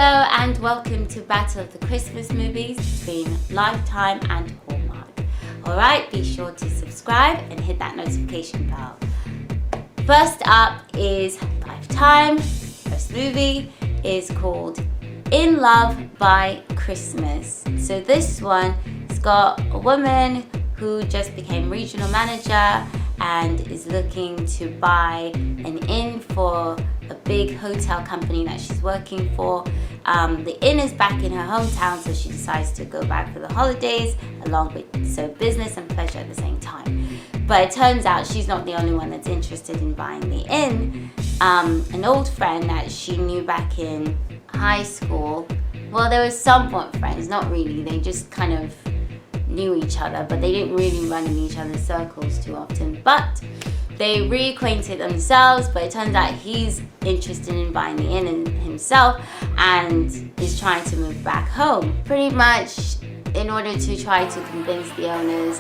Hello and welcome to Battle of the Christmas Movies between Lifetime and Hallmark. Alright, be sure to subscribe and hit that notification bell. First up is Lifetime. First movie is called In Love by Christmas. So this one has got a woman who just became regional manager and is looking to buy an inn for a big hotel company that she's working for. The inn is back in her hometown, so she decides to go back for the holidays along with business and pleasure at the same time. But it turns out she's not the only one that's interested in buying the inn. An old friend that she knew back in high school, well, they were somewhat friends, not really, they just kind of knew each other, but they didn't really run in each other's circles too often. But they reacquainted themselves, but it turns out he's interested in buying the inn himself and is trying to move back home. Pretty much in order to try to convince the owners,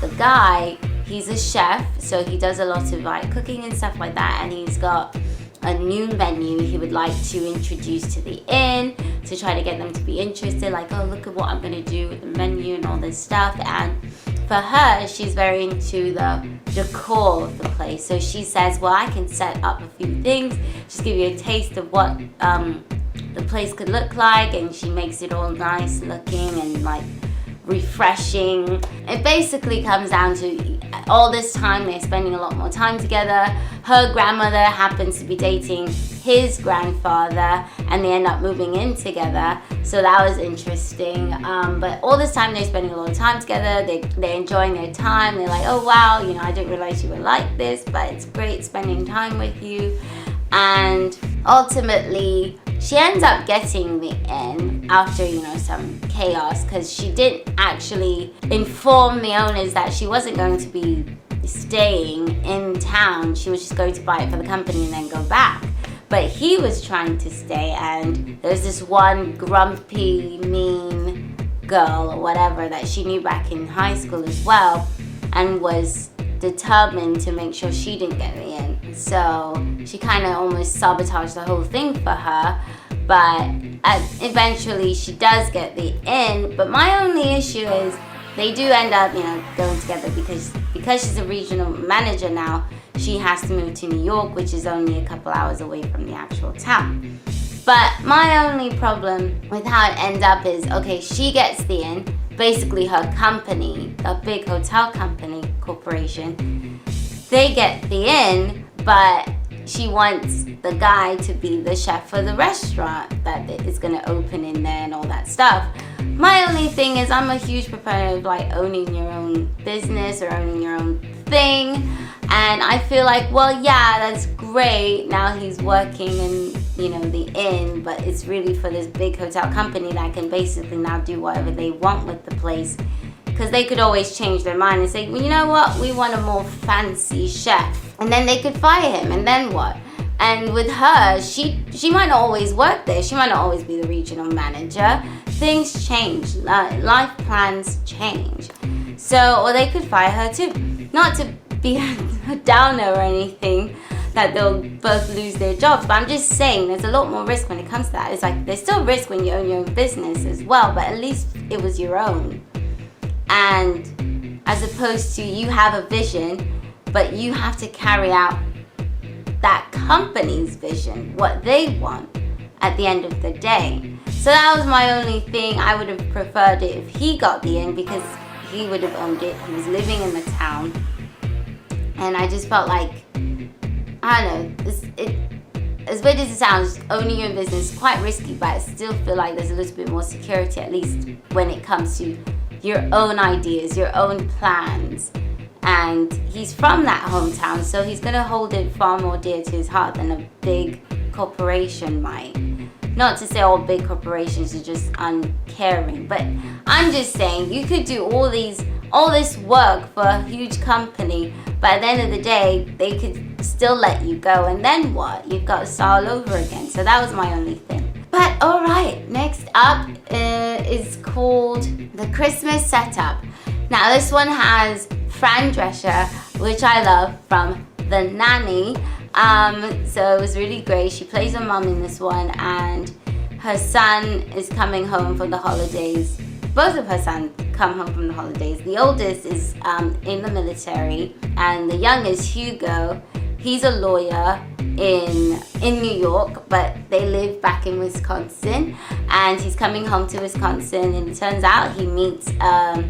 the guy, he's a chef, so he does a lot of like cooking and stuff like that, and he's got a new menu he would like to introduce to the inn to try to get them to be interested, like, oh, look at what I'm going to do with the menu and all this stuff. And for her, she's very into the decor of the place, so she says, well, I can set up a few things, just give you a taste of what the place could look like, and she makes it all nice looking and like refreshing. It basically comes down to all this time they're spending a lot more time together. Her grandmother happens to be dating his grandfather and they end up moving in together, so that was interesting. But all this time they're spending a lot of time together, they're enjoying their time. They're like, oh wow, you know, I didn't realize you were like this, but it's great spending time with you. And ultimately she ends up getting the inn after, you know, some chaos, because she didn't actually inform the owners that she wasn't going to be staying in town. She was just going to buy it for the company and then go back. But he was trying to stay, and there's this one grumpy, mean girl or whatever that she knew back in high school as well, and was determined to make sure she didn't get the inn. So she kind of almost sabotaged the whole thing for her, but eventually she does get the inn. But my only issue is they do end up, you know, going together because she's a regional manager now. She has to move to New York, which is only a couple hours away from the actual town. But my only problem with how it ends up is, okay, she gets the inn, basically her company, a big hotel company, corporation, they get the inn, but she wants the guy to be the chef for the restaurant that is going to open in there and all that stuff. My only thing is, I'm a huge proponent of like owning your own business or owning your own thing, and I feel like, well, yeah, that's great, now he's working in, you know, the inn, but it's really for this big hotel company that can basically now do whatever they want with the place, because they could always change their mind and say, well, you know what, we want a more fancy chef, and then they could fire him, and then what? And with her, she might not always work there, she might not always be the regional manager. Things change, life plans change, so, or they could fire her too. Not to be a downer or anything, that they'll both lose their jobs, but I'm just saying there's a lot more risk when it comes to that. It's like there's still risk when you own your own business as well, but at least it was your own. And as opposed to you have a vision, but you have to carry out that company's vision, what they want at the end of the day. So that was my only thing. I would have preferred it if he got the inn, because he would have owned it. He was living in the town. And I just felt like, I don't know, as weird as it sounds, owning your own business is quite risky, but I still feel like there's a little bit more security, at least when it comes to your own ideas, your own plans. And he's from that hometown, so he's going to hold it far more dear to his heart than a big corporation might. Not to say all big corporations are just uncaring, but I'm just saying you could do all this work for a huge company, but at the end of the day, they could still let you go, and then what? You've got to start all over again. So that was my only thing. But alright, next up is called The Christmas Setup. Now this one has Fran Drescher, which I love, from The Nanny. So it was really great. She plays her mom in this one, and her son is coming home from the holidays. Both of her sons come home from the holidays. The oldest is in the military, and the youngest, Hugo, he's a lawyer in New York, but they live back in Wisconsin, and he's coming home to Wisconsin, and it turns out he meets a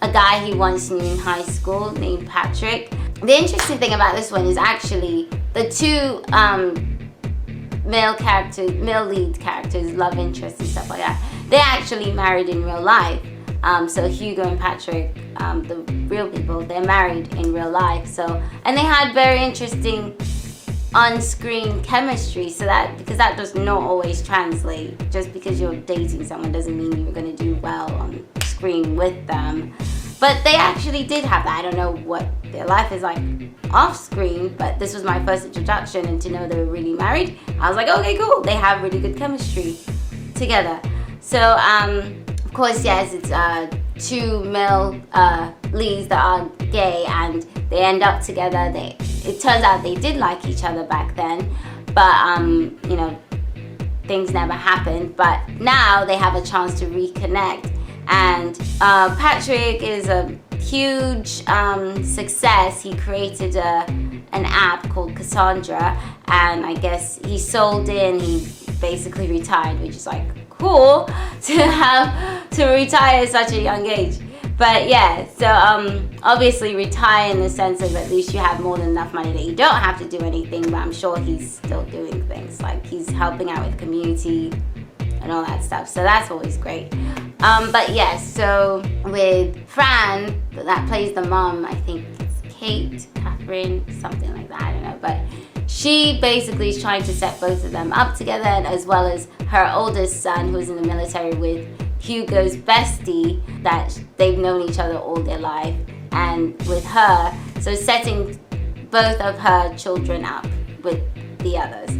guy he once knew in high school named Patrick. The interesting thing about this one is actually the two male lead characters, love interests and stuff like that, they actually married in real life. So Hugo and Patrick, the real people, they're married in real life. So, and they had very interesting on-screen chemistry. So that, because that does not always translate. Just because you're dating someone doesn't mean you're going to do well on screen with them. But they actually did have that. I don't know what their life is like off screen, but this was my first introduction, and to know they were really married, I was like, okay, cool. They have really good chemistry together. So, of course, yes, it's two male leads that are gay, and they end up together. It turns out they did like each other back then, but you know, things never happened. But now they have a chance to reconnect. And Patrick is a huge success. He created an app called Cassandra, and I guess he sold in. He basically retired, which is like cool to retire at such a young age. But yeah, so obviously retire in the sense of at least you have more than enough money that you don't have to do anything. But I'm sure he's still doing things, like he's helping out with the community and all that stuff. So that's always great. But yes, so with Fran, that plays the mom, I think it's Catherine, something like that, I don't know. But she basically is trying to set both of them up together, and as well as her oldest son, who's in the military, with Hugo's bestie, that they've known each other all their life, and with her, so setting both of her children up with the others.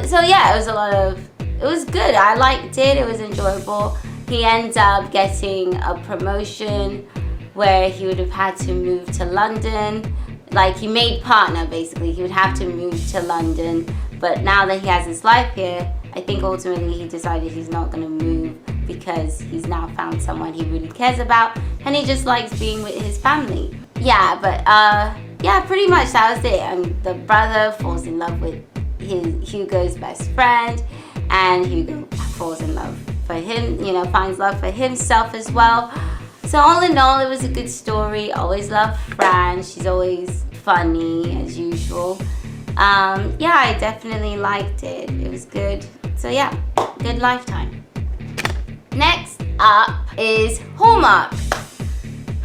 So yeah, it was good. I liked it. It was enjoyable. He ends up getting a promotion where he would have had to move to London. Like, he made partner, basically. He would have to move to London. But now that he has his life here, I think ultimately he decided he's not going to move because he's now found someone he really cares about, and he just likes being with his family. Yeah, but yeah, pretty much that was it. The brother falls in love with Hugo's best friend, and Hugo falls in love for him, you know, finds love for himself as well. So all in all, it was a good story. Always loved Fran. She's always funny as usual. Yeah, I definitely liked it. It was good. So yeah, good Lifetime. Next up is Hallmark.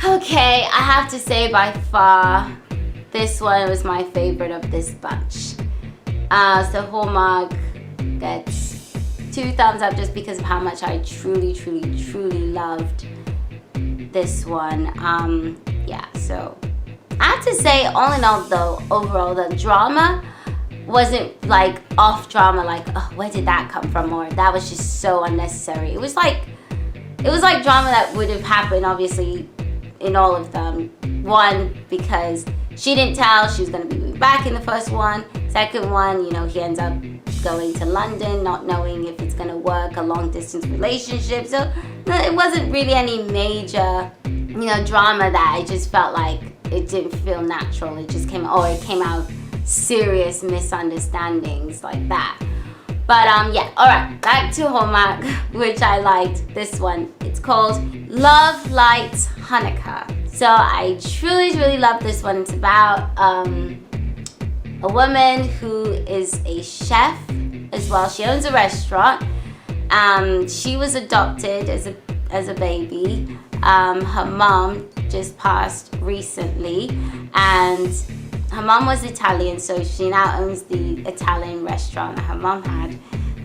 Okay, I have to say by far, this one was my favorite of this bunch. So Hallmark gets 2 thumbs up just because of how much I truly loved this one. Yeah, so I have to say, all in all though, overall the drama wasn't like off drama, like, oh, where did that come from, or that was just so unnecessary. It was like drama that would have happened obviously in all of them. One, because she didn't tell she was going to be moving back in the first one. Second one, you know, he ends up going to London, not knowing if it's going to work, a long distance relationship. So it wasn't really any major, you know, drama that I just felt like it didn't feel natural. It just came out of serious misunderstandings like that. But yeah, alright, back to Hallmark, which I liked this one. It's called Love Lights Hanukkah. So I truly love this one. It's about a woman who is a chef as well. She owns a restaurant. She was adopted as a baby. Her mom just passed recently, and her mom was Italian, so she now owns the Italian restaurant that her mom had.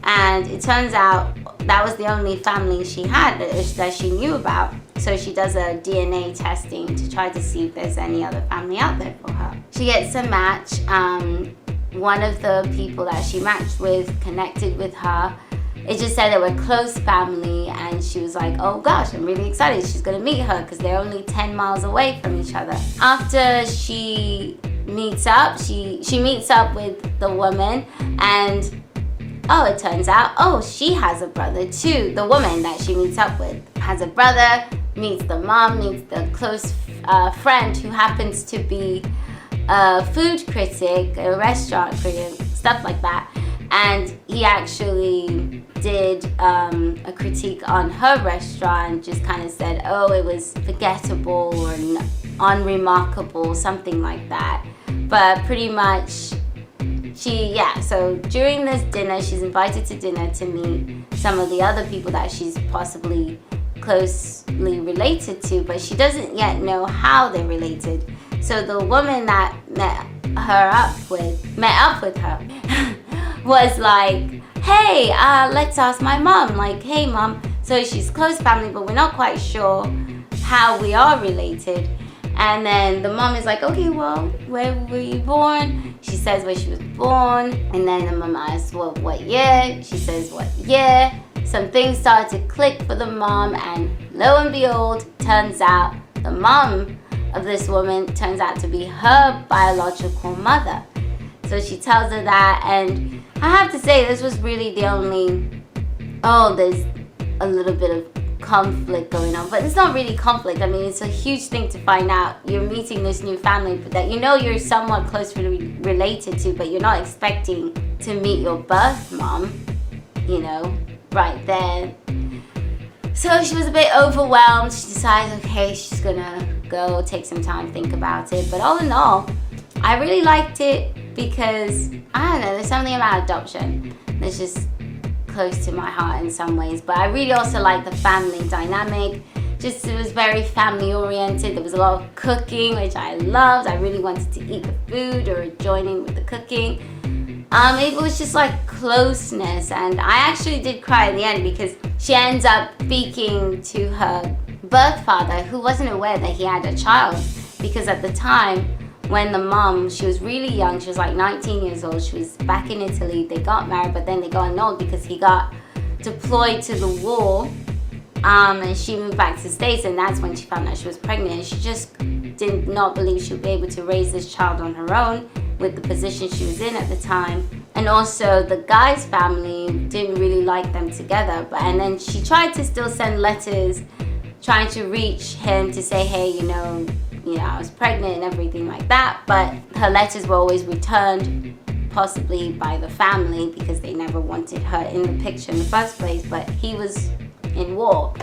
And it turns out that was the only family she had that she knew about. So she does a DNA testing to try to see if there's any other family out there for her. She gets a match. One of the people that she matched with connected with her. It just said they were close family, and she was like, oh gosh, I'm really excited. She's gonna meet her because they're only 10 miles away from each other. After she meets up, she meets up with the woman, and oh, it turns out, oh, she has a brother too. The woman that she meets up with has a brother, meets the mom, meets the close friend who happens to be a food critic, a restaurant critic, stuff like that. And he actually did a critique on her restaurant, just kind of said, oh, it was forgettable or unremarkable, something like that. But pretty much so during this dinner, she's invited to dinner to meet some of the other people that she's possibly closely related to, but she doesn't yet know how they're related. So the woman that met up with her was like, hey, let's ask my mom. Like, hey, mom. So she's close family, but we're not quite sure how we are related. And then the mom is like, okay, well, where were you born? She says where she was born. And then the mom asks, well, what year? She says, what year? Some things start to click for the mom, and lo and behold, turns out the mom of this woman turns out to be her biological mother. So she tells her that, and I have to say, this was really the only, there's a little bit of conflict going on, but it's not really conflict. I mean, it's a huge thing to find out. You're meeting this new family that you know you're somewhat closely related to, but you're not expecting to meet your birth mom, you know, right there. So she was a bit overwhelmed. She decides, okay, she's gonna go take some time, think about it. But all in all, I really liked it because, I don't know, there's something about adoption that's just close to my heart in some ways. But I really also like the family dynamic. Just, it was very family oriented. There was a lot of cooking, which I loved. I really wanted to eat the food or join in with the cooking. It was just like closeness, and I actually did cry at the end because she ends up speaking to her birth father, who wasn't aware that he had a child, because at the time when the mom, she was really young, she was like 19 years old, she was back in Italy, they got married, but then they got annulled because he got deployed to the war, and she moved back to the States, and that's when she found out she was pregnant, and she just did not believe she would be able to raise this child on her own with the position she was in at the time. And also the guy's family didn't really like them together, and then she tried to still send letters trying to reach him to say, hey, you know, I was pregnant and everything like that, but her letters were always returned, possibly by the family, because they never wanted her in the picture in the first place, but he was in war.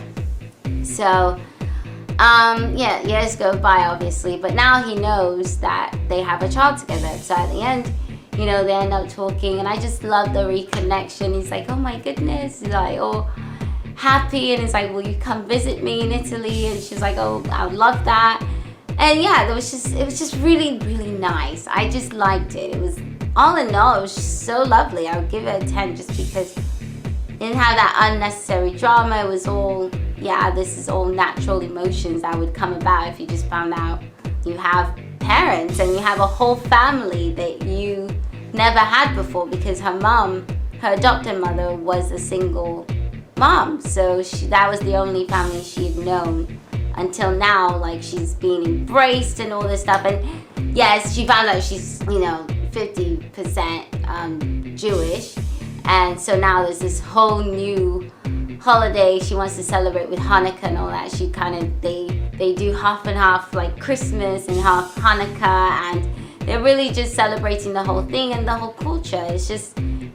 So years go by, obviously, but now he knows that they have a child together. So at the end, you know, they end up talking, and I just love the reconnection. He's like, oh my goodness, he's like, oh, happy, and he's like, will you come visit me in Italy? And she's like, oh, I would love that. And yeah, it was just really, really nice. I just liked it. It was, all in all, it was just so lovely. I would give it a 10 just because it didn't have that unnecessary drama. It was all, this is all natural emotions that would come about if you just found out you have parents and you have a whole family that you never had before, because her mom, her adopted mother, was a single mom. So that was the only family she had known until now. Like, she's being embraced and all this stuff. And yes, she found out she's, 50% Jewish. And so now there's this whole new holiday she wants to celebrate with Hanukkah and all that. She they do half and half, like Christmas and half Hanukkah, and they're really just celebrating the whole thing and the whole culture. It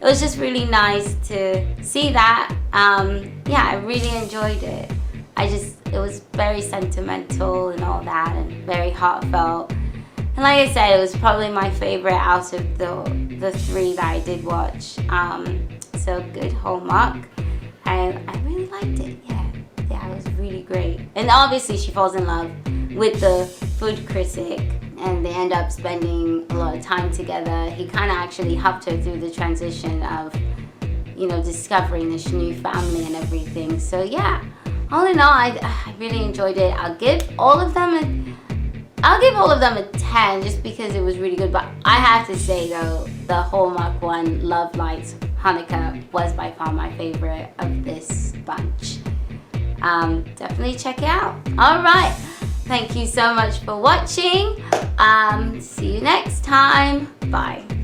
was just really nice to see that. I really enjoyed it. It was very sentimental and all that, and very heartfelt. And like I said, it was probably my favorite out of the three that I did watch. So good Hallmark. I really liked it. Yeah, it was really great. And obviously she falls in love with the food critic, and they end up spending a lot of time together. He kind of actually helped her through the transition of, discovering this new family and everything. So yeah, all in all, I really enjoyed it. I'll give all of them a 10 just because it was really good. But I have to say though, the Hallmark one, Love Lights Hanukkah, was by far my favorite of this bunch. Definitely check it out. All right, thank you so much for watching. See you next time. Bye.